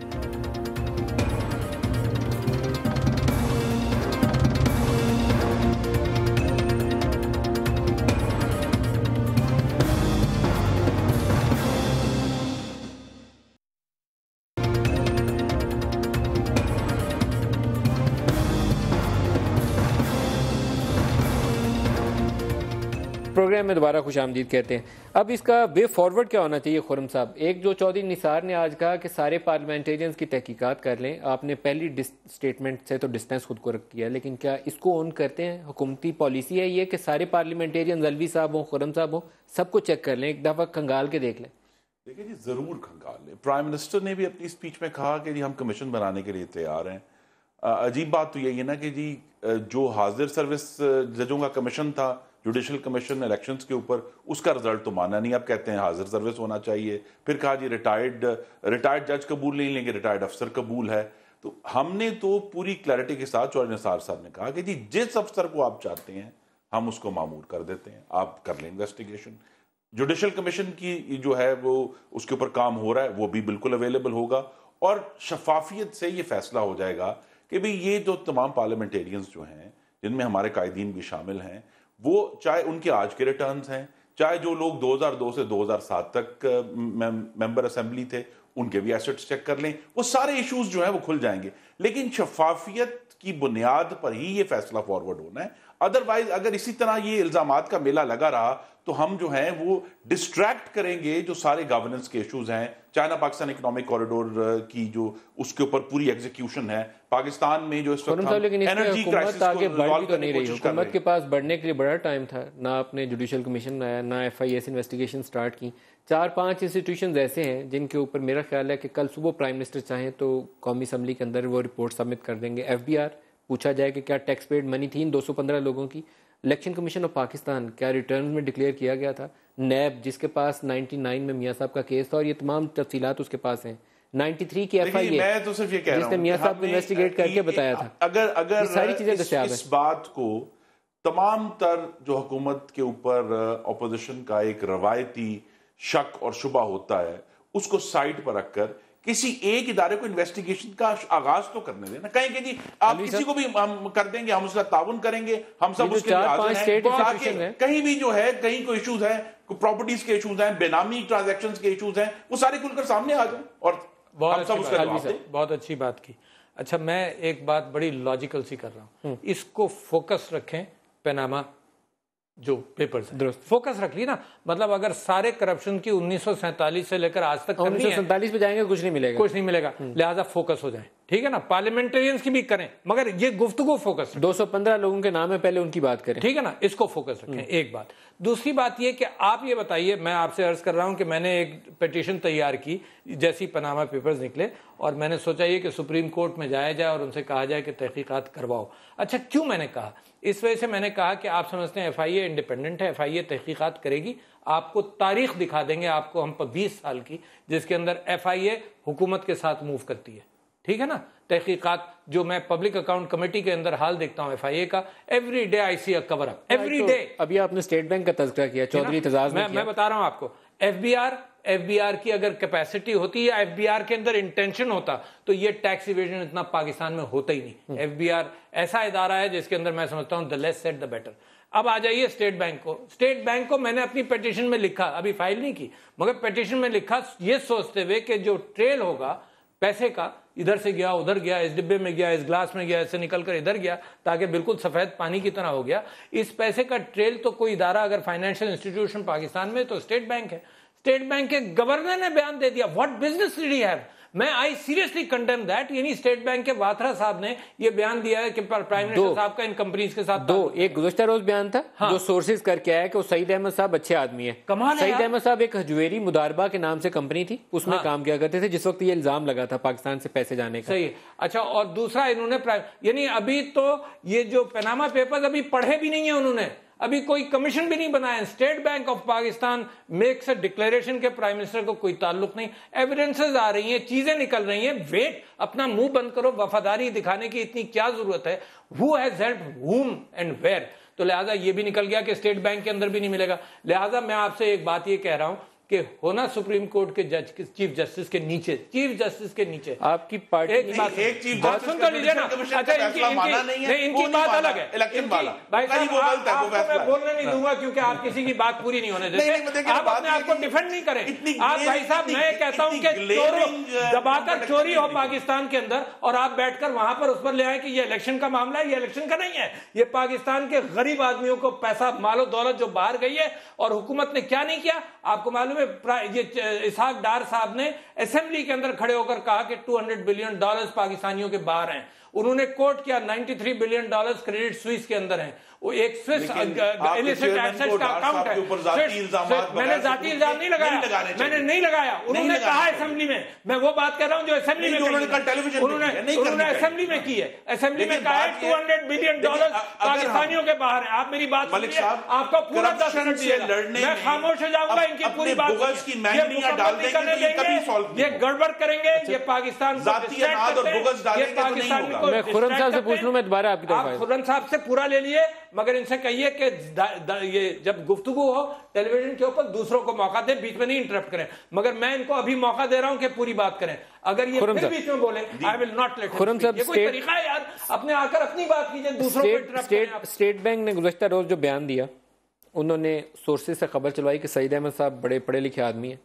پروگرام میں دوبارہ خوش آمدید کہتے ہیں. اب اس کا وے فارورڈ کیا ہونا چاہیے خرم صاحب؟ ایک جو چودھری نثار نے آج کہا کہ سارے پارلیمنٹیرینز کی تحقیقات کر لیں، آپ نے پہلی سٹیٹمنٹ سے تو ڈسٹینس خود کو رکھ کیا، لیکن کیا اس کو اون کرتے ہیں؟ حکومتی پالیسی ہے یہ کہ سارے پارلیمنٹیرینز، الوی صاحب ہوں، خرم صاحب ہوں، سب کو چیک کر لیں، ایک دفعہ کھنگال کے دیکھ لیں؟ دیکھیں جی، ضرور کھنگال لیں. پرائم منسٹر نے بھی اپنی اسپیچ میں کہا کہ جی ہم کمیشن بنانے کے لیے تیار ہیں. عجیب بات تو یہی ہے نا کہ جی جو حاضر سروس ججوں کا کمیشن تھا، جوڈیشل کمیشن الیکشنز کے اوپر، اس کا رزلٹ تو مانا نہیں. اب کہتے ہیں حاضر سروس ہونا چاہیے، پھر کہا جی ریٹائرڈ جج قبول نہیں لیں گے، ریٹائرڈ افسر قبول ہے. تو ہم نے تو پوری کلیئرٹی کے ساتھ چودھری نثار صاحب نے کہا کہ جی جس افسر کو آپ چاہتے ہیں ہم اس کو مامور کر دیتے ہیں، آپ کر لیں انویسٹیگیشن. جوڈیشل کمیشن کی جو ہے وہ اس کے اوپر کام ہو رہا ہے، وہ بھی بالکل اویلیبل ہوگا، اور شفافیت سے یہ فیصلہ ہو جائے گا کہ بھئی یہ جو تمام پارلیمنٹیرینز جو ہیں، جن میں ہمارے قائدین بھی شامل ہیں، وہ چاہے ان کے آج کے ریٹرنز ہیں، چاہے جو لوگ 2002 سے 2007 تک ممبر اسمبلی تھے ان کے بھی ایسٹس چیک کر لیں, وہ سارے ایشوز جو ہیں وہ کھل جائیں گے. لیکن شفافیت کی بنیاد پر ہی یہ فیصلہ فارورڈ ہونا ہے. ادروائز اگر اسی طرح یہ الزامات کا میلہ لگا رہا تو ہم جو ہیں وہ ڈسٹریکٹ کریں گے جو سارے گورننس کے ایشوز ہیں. چائنا پاکستان اکنامک کوریڈور کی جو اس کے اوپر پوری ایگزیکیوشن ہے, پاکستان میں جو اس وقت انرجی کرائسس کو ریزالو کرنے کی کوشش کر رہے ہیں. حکومت کے پاس بڑھنے کے لیے بڑا ٹائم تھا, نہ اپنے جوڈیشل کمیشن لایا, نہ FIA سے انویسٹیگیشن سٹارٹ کی. 4-5 انسٹیٹیوشنز ایسے ہیں جن کے اوپر میرا خیال ہے کہ کل صبح پرائم منسٹر چاہیں تو قومی اسمبلی کے اندر وہ رپورٹ سبمٹ کر دیں گے. FBR پوچھا جائے کہ کیا ٹیکس پیڈ منی تھی ان 215 لوگوں کی. الیکشن کمیشن آف پاکستان کیا ریٹرن میں ڈکلیئر کیا گیا تھا. نیب جس کے پاس 99 میں میاں صاحب کا کیس تھا اور یہ تمام تفصیلات اس کے پاس ہیں. 93 کی FIA میں تو صرف یہ کہہ رہا ہوں جس نے میاں صاحب کو انویسٹیگیٹ کر کے بتایا تھا. اگر ساری چیزیں دستیاب ہیں. اس بات کو تمام تر جو حکومت کے اوپر اپوزیشن کا ایک روایتی شک اور شبہ ہوتا ہے اس کو سائٹ پر رکھ کر کسی ایک ادارے کو انویسٹیگیشن کا آغاز تو کرنے دینا. کہیں کہ جی آپ کسی کو بھی ہم کر دیں گے, ہم اس کا تعاون کریں گے, ہم سب اس کے لیے حاضر ہیں. کہیں بھی جو ہے کہیں کوئی ایشوز ہیں, پراپرٹیز کے ایشوز ہیں, بینامی ٹرانزیکشنز کے ایشوز ہیں, وہ سارے کھل کر سامنے آ جائیں اور ہم سب اس کا جواب دیں. بہت اچھی بات کی. اچھا میں ایک بات بڑی لاجیکل سی کر رہا ہوں, اس کو فوکس رکھیں پیناما جو پیپرز ہیں, فوکس رکھ لی نا. مطلب اگر سارے کرپشن کی 1947 سے لے کر آج تک 1947 پہ جائیں گے کچھ نہیں ملے گا, لہٰذا فوکس ہو جائیں. ٹھیک ہے نا, پارلیمنٹرینز کی بھی کریں مگر یہ گفتگو فوکس. 215 لوگوں کے نام ہے, پہلے ان کی بات کریں. ٹھیک ہے نا, اس کو فوکس رکھیں. ایک بات. دوسری بات یہ کہ آپ یہ بتائیے, میں آپ سے عرض کر رہا ہوں کہ میں نے ایک پیٹیشن تیار کی جیسی پاناما پیپرز نکلے, اور میں نے سوچا یہ کہ سپریم کورٹ میں جایا جائے اور ان سے کہا جائے کہ تحقیقات کرواؤ. اچھا کیوں میں نے کہا, اس وجہ سے میں نے کہا کہ آپ سمجھتے ہیں FIA انڈیپینڈنٹ ہے, FIA تحقیقات کرے گی. آپ کو تاریخ دکھا دیں گے, آپ کو ہم 20 سال کی, جس کے اندر FIA حکومت کے ساتھ موو کرتی ہے. ٹھیک ہے نا, تحقیقات جو میں پبلک اکاؤنٹ کمیٹی کے اندر حال دیکھتا ہوں FIA کا, every day I see a cover up, every day. ابھی آپ نے اسٹیٹ بینک کا تذکرہ کیا, چودھری اعتزاز نے, میں بتا رہا ہوں آپ کو, FBR کی اگر کیپیسٹی ہوتی یا FBR کے اندر انٹینشن ہوتا تو یہ ٹیکس ایویژن اتنا پاکستان میں ہوتا ہی نہیں. FBR ایسا ادارہ ہے جس کے اندر میں سمجھتا ہوں the less said the better. اب آ جائیے اسٹیٹ بینک کو. اسٹیٹ بینک کو میں نے اپنی پیٹیشن میں لکھا, ابھی فائل نہیں کی, مگر پیٹیشن میں لکھا یہ سوچتے ہوئے کہ جو ٹریل ہوگا پیسے کا, ادھر سے گیا ادھر گیا, اس ڈبے میں گیا, اس گلاس میں گیا, اس سے نکل کر ادھر گیا, تاکہ بالکل سفید پانی کی طرح ہو گیا. اس پیسے کا ٹریل تو کوئی ادارہ اگر فائنینشیل انسٹیٹیوشن پاکستان میں تو اسٹیٹ بینک ہے. اسٹیٹ بینک کے گورنر نے بیان دے دیا, واٹ بزنس ڈڈ ہی ہیو. میں آئی سیریسلی کنڈیم دیٹ. یعنی اسٹیٹ بینک کے واترا صاحب نے یہ بیان دیا ہے کہ پرائم منسٹر صاحب کا ان کمپنیز کے ساتھ ایک گزشتہ روز بیان تھا جو سورسز کر کے آیا کہ وہ سعید احمد صاحب اچھے آدمی ہیں. سعید احمد صاحب ایک ہجویری مداربہ کے نام سے کمپنی تھی, اس میں کام کیا کرتے تھے جس وقت یہ الزام لگا تھا پاکستان سے پیسے جانے کا. صحیح. اچھا, اور دوسرا انہوں نے یعنی ابھی تو یہ جو پاناما پیپرز ابھی پڑھے بھی نہیں ہیں انہوں نے, ابھی کوئی کمیشن بھی نہیں بنایا. State bank of Pakistan makes a declaration کے پرائم منسٹر کو کوئی تعلق نہیں. ایویڈنسز آ رہی ہیں, چیزیں نکل رہی ہیں. ویٹ, اپنا منہ بند کرو. وفاداری دکھانے کی اتنی کیا ضرورت ہے؟ Who has helped whom and where. تو لہٰذا یہ بھی نکل گیا کہ اسٹیٹ بینک کے اندر بھی نہیں ملے گا. لہٰذا میں آپ سے ایک بات یہ کہہ رہا ہوں کہ ہونا سپریم کورٹ کے جج چیف جسٹس کے نیچے, چیف جسٹس کے نیچے آپ کی پارٹی ایک بات سن کر لیجیے نا. اچھا ان کی بات الگ ہے, بھائی صاحب آپ کو میں بولنے نہیں دوں گا کیونکہ آپ کسی کی بات پوری نہیں ہونے دیتے. آپ اپنے آپ کو ڈیفینڈ نہیں کریں. آپ بھائی صاحب, میں کہتا ہوں کہ دبا کر چوری ہو پاکستان کے اندر اور آپ بیٹھ کر وہاں پر اس پر لے آئے کہ یہ الیکشن کا معاملہ ہے. یہ الیکشن کا نہیں ہے, یہ پاکستان کے غریب آدمیوں کو پیسہ, مال و دولت جو باہر گئی ہے, اور حکومت نے کیا نہیں کیا آپ کو معلوم ہے. یہ اسحاق ڈار صاحب نے اسمبلی کے اندر کھڑے ہو کر کہا کہ $200 بلین پاکستانیوں کے باہر ہیں. انہوں نے کوٹ کیا $93 بلین کریڈٹ سوئس کے اندر ہیں. وہ ایک سوئس ایلیسٹ ایسٹ کا اکاؤنٹ ہے. میں نے ذاتی الزام نہیں لگایا, میں نے نہیں لگایا. انہوں نے کہا اسمبلی میں, میں وہ بات کر رہا ہوں جو اسمبلی میں انہوں نے اسمبلی میں کی ہے. اسمبلی میں کہا ہے $200 بلین پاکستانیوں کے باہر ہیں. آپ میری بات سنیے, آپ کو پورا 10 منٹ دیے گا, میں خاموش ہو جاؤں گا. ان کی پوری بات یہ گڑبڑ کریں گے, یہ پاکستان میں خرم صاحب سے پوچھ لوں, میں دوبارہ آپ کی طرف. خرم صاحب سے پورا لے لیے, مگر ان سے کہیے کہ یہ جب گفتگو ہو ٹیلی ویژن کے اوپر دوسروں کو موقع دیں, بیچ میں نہیں انٹرپٹ کریں. مگر میں ان کو ابھی موقع دے رہا ہوں کہ پوری بات کریں. اگر یہ پھر بیچ میں بولیں, I will not let him speak. یہ کوئی طریقہ ہے یار, اپنے آ کر اپنی بات کیجئے, دوسروں کو انٹرپٹ کریں. اسٹیٹ بینک نے گزشتہ روز جو بیان دیا انہوں نے سورسز سے خبر چلوائی کہ سعید احمد صاحب بڑے پڑھے لکھے آدمی ہیں،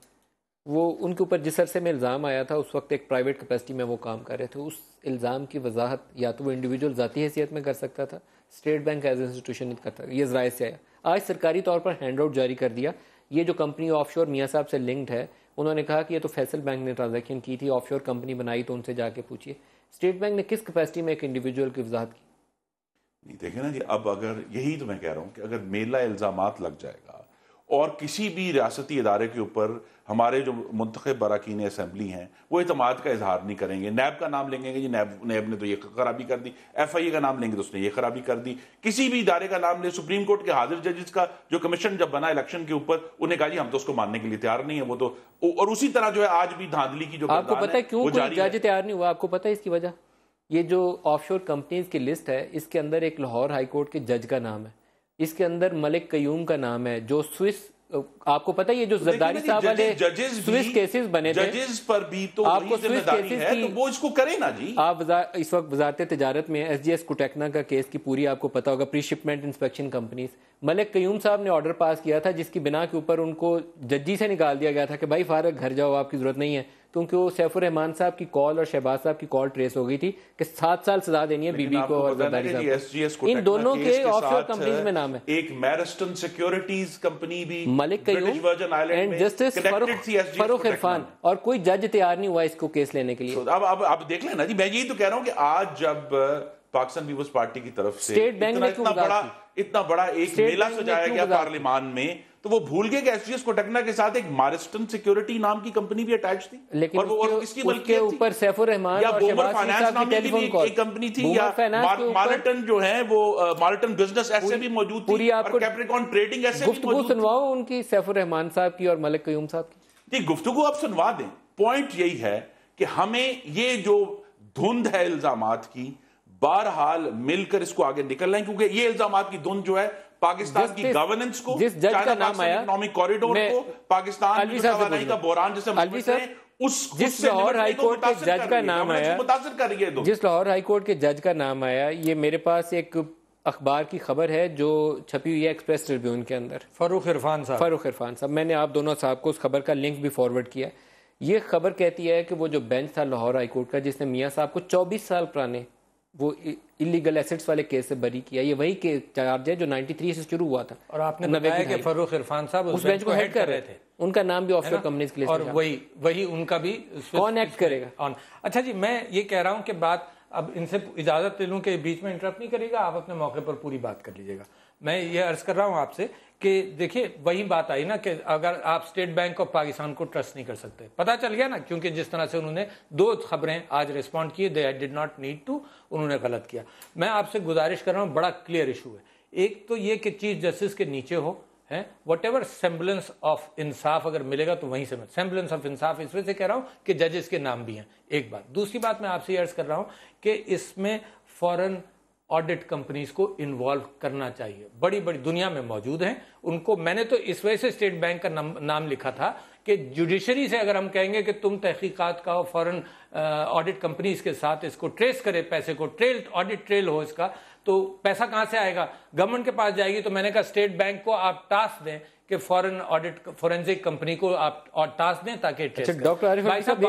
وہ ان کے اوپر جس عرصے میں الزام آیا تھا اس وقت ایک پرائیویٹ کیپیسٹی میں وہ کام کر رہے تھے. اس الزام کی وضاحت یا تو وہ انڈیویجول ذاتی حیثیت میں کر سکتا تھا، اسٹیٹ بینک ایز انسٹیٹیوشن کرتا، یہ ذرائع سے آیا. آج سرکاری طور پر ہینڈ آؤٹ جاری کر دیا. یہ جو کمپنی آف شور میاں صاحب سے لنکڈ ہے، انہوں نے کہا کہ یہ تو فیصل بینک نے ٹرانزیکشن کی تھی، آف شور کمپنی بنائی تو ان سے جا کے پوچھیے. اسٹیٹ بینک نے کس کیپیسٹی میں ایک انڈیویجول کی وضاحت کی؟ نہیں دیکھیں نا جی، اب اگر یہی تو میں کہہ رہا ہوں کہ اگر میلا الزامات لگ جائے گا اور کسی بھی ریاستی ادارے کے اوپر ہمارے جو منتخب اراکین اسمبلی ہیں وہ اعتماد کا اظہار نہیں کریں گے، نیب کا نام لیں گے جی نیب نے تو یہ خرابی کر دی، ایف آئی اے کا نام لیں گے تو اس نے یہ خرابی کر دی، کسی بھی ادارے کا نام لیں، سپریم کورٹ کے حاضر ججز کا جو کمیشن جب بنا الیکشن کے اوپر، انہیں کہا جی ہم تو اس کو ماننے کے لیے تیار نہیں ہیں، وہ تو اور اسی طرح جو ہے آج بھی دھاندلی کی جو آپ کو پتہ ہے کیوں کوئی جج تیار نہیں ہوا؟ آپ کو پتہ ہے اس کی وجہ؟ یہ جو آف شور کمپنیز کی لسٹ ہے اس کے اندر ایک لاہور ہائی کورٹ کے جج کا نام ہے، اس کے اندر ملک قیوم کا نام ہے جو سوئس، آپ کو پتہ ہے یہ جو زرداری صاحب والے سوئس کیسز بنے تھے، ججز پر بھی تو آپ کو سوئس کیسز ہے تو وہ اس کو کرے نا جی. آپ اس وقت وزارت تجارت میں ایس جی ایس کوٹیکنا کا کیس کی پوری آپ کو پتہ ہوگا، پری شپمنٹ انسپیکشن کمپنیز. ملک قیوم صاحب نے آرڈر پاس کیا تھا جس کی بنا کے اوپر ان کو ججی سے نکال دیا گیا تھا کہ بھائی فارغ گھر جاؤ، آپ کی ضرورت نہیں ہے، کیونکہ وہ سیف الرحمان صاحب کی کال اور شہباز صاحب کی کال ٹریس ہو گئی تھی کہ 7 سال سزا دینی ہے بی بی کو اور زرداری صاحب. ان دونوں کے آف شور کمپنیز میں نام ہے، ایک میرسٹن سیکیورٹیز کمپنی بھی، ملک قیوم اینڈ جسٹس فاروق عرفان، اور کوئی جج تیار نہیں ہوا اس کو کیس لینے کے لیے. اب دیکھ لیں نا جی، میں یہی تو کہہ رہا ہوں کہ آج جب پاکستان پیپلز پارٹی کی طرف سے اسٹیٹ بینک نے اتنا بڑا ایک میلہ سجایا گیا پارلیمان میں، تو وہ بھول گئے کہ ایس جی ایس کوٹیکنا کے ساتھ ایک مارسٹن سیکیورٹی نام کی کمپنی بھی اٹیچ تھی، لیکن اس کے اوپر سیف الرحمان یا اور بومر شہباز فائنانس صاحب کی نامی ٹیلی بھی فون کال، ایک کمپنی تھی، یا مارٹن جو ہے وہ مارٹن بزنس ایسے بھی موجود تھی، اور کیپریکون ٹریڈنگ ایسے بھی موجود تھی. گفتگو سنواؤ ان کی، سیف الرحمان صاحب کی اور ملک قیوم صاحب کی. جی گفتگو آپ سنوا دیں. پوائنٹ یہی ہے کہ ہمیں یہ جو دھند ہے الزامات کی، بہرحال مل کر اس کو آگے نکلنا ہے، کیونکہ یہ الزامات کی دھند جو ہے پاکستان کی گورننس کو، جس جج کا نام آیا اکنامک کوریڈور کو، پاکستان کی توانائی کا بحران جسے جس لاہور ہائی کورٹ کے جج کا نام آیا، جس لاہور ہائی کورٹ کے جج کا نام آیا، یہ میرے پاس ایک اخبار کی خبر ہے جو چھپی ہوئی ہے ایکسپریس ٹریبیون کے اندر، فاروق عرفان صاحب. میں نے آپ دونوں صاحب کو اس خبر کا لنک بھی فارورڈ کیا. یہ خبر کہتی ہے کہ وہ جو بینچ تھا لاہور ہائی کورٹ کا جس نے میاں صاحب کو 24 سال پرانے وہ انلیگل ایسٹس والے کیس سے بری کیا، یہ وہی کے چارج ہے جو 93 سے شروع ہوا تھا. اور آپ نے بتایا کہ فاروق عرفان صاحب اس بینچ کو ہیڈ کر رہے تھے، ان کا نام بھی آف شور کمپنیز کے لیے، اور وہی ان کا بھی کون ایکٹ کرے گا. اچھا جی، میں یہ کہہ رہا ہوں کہ بات اب ان سے اجازت لے لوں کہ بیچ میں انٹرپٹ نہیں کرے گا، آپ اپنے موقع پر پوری بات کر لیجیے گا. میں یہ عرض کر رہا ہوں آپ سے کہ دیکھیے وہی بات آئی نا کہ اگر آپ اسٹیٹ بینک آف پاکستان کو ٹرسٹ نہیں کر سکتے، پتہ چل گیا نا، کیونکہ جس طرح سے انہوں نے 2 خبریں آج ریسپونڈ کی، دے ڈڈ ناٹ نیڈ ٹو، انہوں نے غلط کیا. میں آپ سے گزارش کر رہا ہوں، بڑا کلیئر ایشو ہے. ایک تو یہ کہ چیف جسٹس کے نیچے ہو ہے وٹ ایور سیمبلنس آف انصاف اگر ملے گا تو وہیں سے سیمبلنس آف انصاف، اس وجہ سے کہہ رہا ہوں کہ ججز کے نام بھی ہیں. ایک بات. دوسری بات میں آپ سے یہ عرض کر رہا ہوں کہ اس میں فورن آڈٹ کمپنیز کو انوالو کرنا چاہیے، بڑی بڑی دنیا میں موجود ہیں ان کو. میں نے تو اس وجہ سے اسٹیٹ بینک کا نام لکھا تھا کہ جوڈیشری سے اگر ہم کہیں گے کہ تم تحقیقات کا فورن آڈٹ کمپنیز کے ساتھ اس کو ٹریس کرے، پیسے کو آڈٹ ٹریل ہو اس کا، تو پیسہ کہاں سے آئے گا؟ گورنمنٹ کے پاس جائے گی. تو میں نے کہا اسٹیٹ بینک کو آپ ٹاسک دیں کہ فورن آڈٹ فورینزک کمپنی کو آپ ٹاسک دیں تاکہ ڈاکٹر عارف صاحب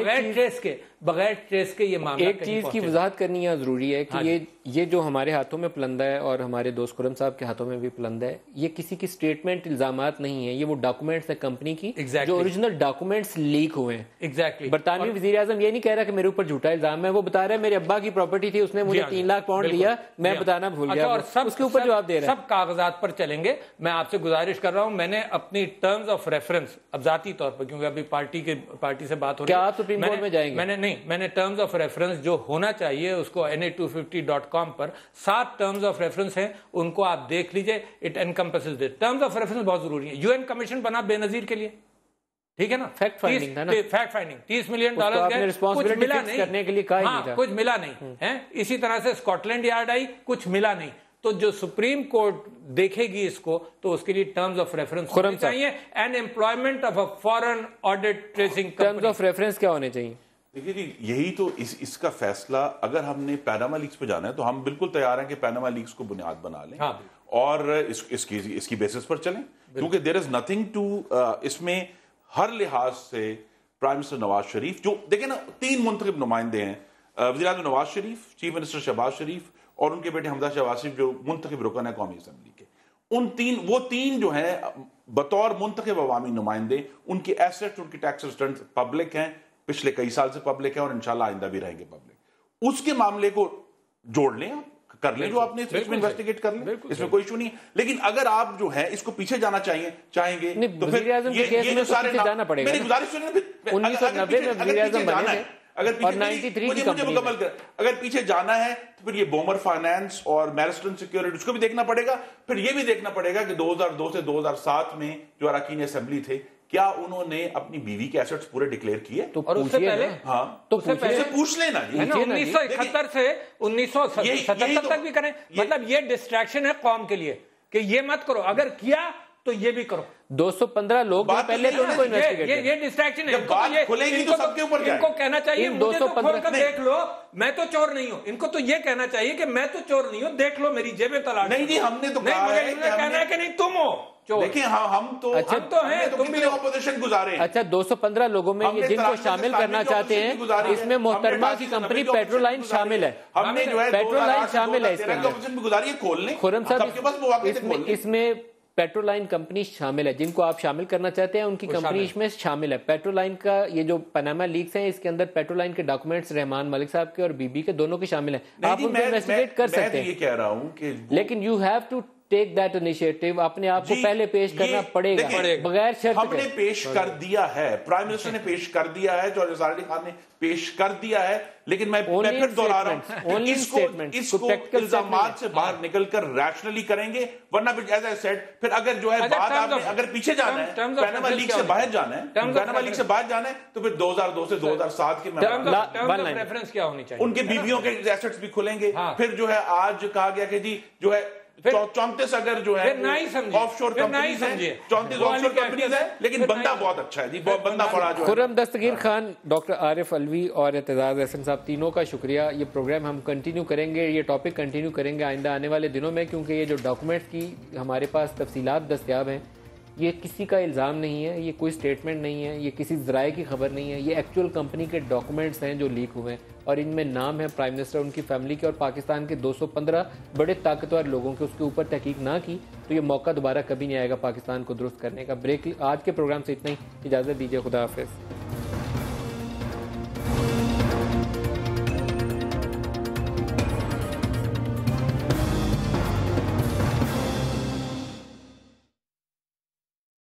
بغیر ٹریس کے یہ معاملہ. ایک چیز کی وضاحت کرنی ہے ضروری ہے کہ یہ جو ہمارے ہاتھوں میں پلندہ ہے اور ہمارے دوست خرم صاحب کے ہاتھوں میں بھی پلندہ ہے، یہ کسی کی سٹیٹمنٹ الزامات نہیں ہیں، یہ وہ ڈاکومنٹس ہیں کمپنی کی جو اوریجنل ڈاکومنٹس لیک ہوئے ہیں. ایگزیکٹلی. برطانوی وزیر اعظم یہ نہیں کہہ رہا کہ میرے اوپر جھوٹا الزام ہے، وہ بتا رہا ہے میرے ابا کی پراپرٹی تھی، اس نے مجھے 3 لاکھ پاؤنڈ دیا، میں بتانا بھول گیا، اور اس کے اوپر جواب دے رہا ہے. سب کاغذات پر چلیں گے. میں آپ سے گزارش کر رہا ہوں، میں نے اپنی ٹرمز آف ریفرنس اب ذاتی طور پر، کیونکہ ابھی پارٹی سے بات ہو رہی ہے، کیا آپ سپریم کورٹ میں جائیں گے؟ میں نے ٹرمز آف ریفرنس جو ہونا چاہیے اس کو na250.com per 7 terms of reference ہیں، ان کو آپ دیکھ لیجئے. It encompasses it. Terms of reference بہت ضروری ہے. UN کمیشن بنا بے نظیر کے لیے، ٹھیک ہے نا، فیکٹ فائنڈنگ $30 ملین گئے، کچھ ملا نہیں کرنے کے لیے کچھ ملا نہیں ہے. اسی طرح سے اسکاٹ لینڈ یارڈ آئی، کچھ ملا نہیں. تو جو سپریم کورٹ دیکھے گی اس کو تو اس کے لیے ٹرمز آف ریفرنس ہونے چاہیے. And employment of a foreign audit tracing terms of reference کیا ہونے چاہیے؟ دیکھیے جی، یہی تو اس کا فیصلہ اگر ہم نے پیناما لیکس پہ جانا ہے تو ہم بالکل تیار ہیں کہ پیناما لیکس کو بنیاد بنا لیں. اور اس کی بیسس پر چلیں, کیونکہ دیر از نتھنگ ٹو, اس میں ہر لحاظ سے پرائم منسٹر نواز شریف, جو دیکھیں نا 3 منتخب نمائندے ہیں, وزیر اعظم نواز شریف, چیف منسٹر شہباز شریف اور ان کے بیٹے حمزہ شہباز شریف جو منتخب رکن ہے قومی اسمبلی کے, وہ تین جو ہیں بطور منتخب عوامی نمائندے, ان کی ایسٹ, ان کی ٹیکس ریٹرنز پبلک ہیں, پچھلے کئی سال سے پبلک ہیں اور انشاءاللہ آئندہ بھی رہیں گے پبلک. اس کے معاملے کو جوڑ لیں, آپ کر لیں جو آپ نے اس میں انویسٹیگیٹ کر لیں, اس میں کوئی ایشو نہیں. لیکن اگر آپ جو ہے اس کو پیچھے جانا چاہیں گے تو پھر یہ جو سارے میری گزارش سنیں, 1990 میں وزیر اعظم بنے تھے, اگر پیچھے جانا ہے تو پھر یہ بومر فائنانس اور میرسٹن سیکیورٹی اس کو بھی دیکھنا پڑے گا. پھر یہ بھی دیکھنا پڑے گا کہ 2002 سے 2007 میں جو اراکین اسمبلی تھے, کیا انہوں نے اپنی بیوی کے ایسٹس پورے ڈکلیئر کیے؟ اور اس سے پہلے تو پوچھ لینا جی, 1971 سے 1977 تک بھی کریں. مطلب یہ ڈسٹریکشن ہے قوم کے لیے کہ یہ مت کرو, اگر کیا تو یہ بھی کرو. 215 لوگ پہلے تو ان کو انویسٹیگیٹ, یہ ڈسٹریکشن ہے. ان کو کہنا چاہیے مجھے تو کھول کر دیکھ لو, میں تو چور نہیں ہوں. ان کو تو یہ کہنا چاہیے کہ میں تو چور نہیں ہوں, دیکھ لو میری جیبیں تلاش. نہیں جی, ہم نے تو کہنا ہے کہ نہیں تم ہو. دیکھیں ہم تو ہیں, تم بھی اپوزیشن گزارے. اچھا 215 لوگوں میں یہ جن کو شامل کرنا چاہتے ہیں, اس میں محترمہ کی کمپنی پیٹرو لائن شامل ہے. ہم نے جو ہے پیٹرو لائن شامل ہے اس کے اپوزیشن گزاری ہے, کھول لیں. خرم صاحب اس میں پیٹرو لائن کمپنی شامل ہے, جن کو آپ شامل کرنا چاہتے ہیں ان کی کمپنی اس میں شامل ہے. پیٹرو لائن کا یہ جو پاناما لیکس ہیں, اس کے اندر پیٹرو لائن کے ڈاکومنٹس رحمان ملک صاحب کے اور بی بی کے دونوں کے شامل ہیں. آپ ان کو انویسٹیگیٹ کر سکتے ہیں. میں یہ کہہ رہا ہوں کہ لیکن you have to take that initiative, اپنے آپ کو پہلے پیش کرنا پڑے گا بغیر شرط. ہم نے پیش کر دیا ہے, پرائم منسٹر نے پیش کر دیا ہے, جوہر نثار علی خان نے پیش کر دیا ہے, لیکن میں پھر دوہرا رہا ہوں, اس کو الزامات سے باہر نکل کر ریشنلی کریں گے, ورنہ پھر ایز اے سیڈ پھر اگر جو ہے بات آپ نے اگر پیچھے جانا ہے, پیناما لیگ سے باہر جانا ہے, پیناما لیگ سے باہر جانا ہے, تو پھر 2002 سے 2007 کے ریفرنس کیا ہونی چاہیے, ان کے بیویوں کے ایسٹس بھی کھلیں گے. پھر جو ہے آج کہا گیا کہ جی جو ہے 34 اگر جو ہے آف شور کمپنیز ہیں, 34 آف شور کمپنیز ہیں, لیکن بندہ بہت اچھا ہے جی, بندہ بڑا جو ہے. خرم دستگیر خان, ڈاکٹر عارف علوی اور اعتزاز احسن صاحب, تینوں کا شکریہ. یہ پروگرام ہم کنٹینیو کریں گے, یہ ٹاپک کنٹینیو کریں گے آئندہ آنے والے دنوں میں, کیونکہ یہ جو ڈاکومنٹس کی ہمارے پاس تفصیلات دستیاب ہیں, یہ کسی کا الزام نہیں ہے, یہ کوئی سٹیٹمنٹ نہیں ہے, یہ کسی ذرائع کی خبر نہیں ہے, یہ ایکچوئل کمپنی کے ڈاکومنٹس ہیں جو لیک ہوئے ہیں, اور ان میں نام ہے پرائم منسٹر, ان کی فیملی کے اور پاکستان کے 215 بڑے طاقتور لوگوں کے. اس کے اوپر تحقیق نہ کی تو یہ موقع دوبارہ کبھی نہیں آئے گا پاکستان کو درست کرنے کا. بریک, آج کے پروگرام سے اتنا ہی, اجازت دیجیے, خدا حافظ.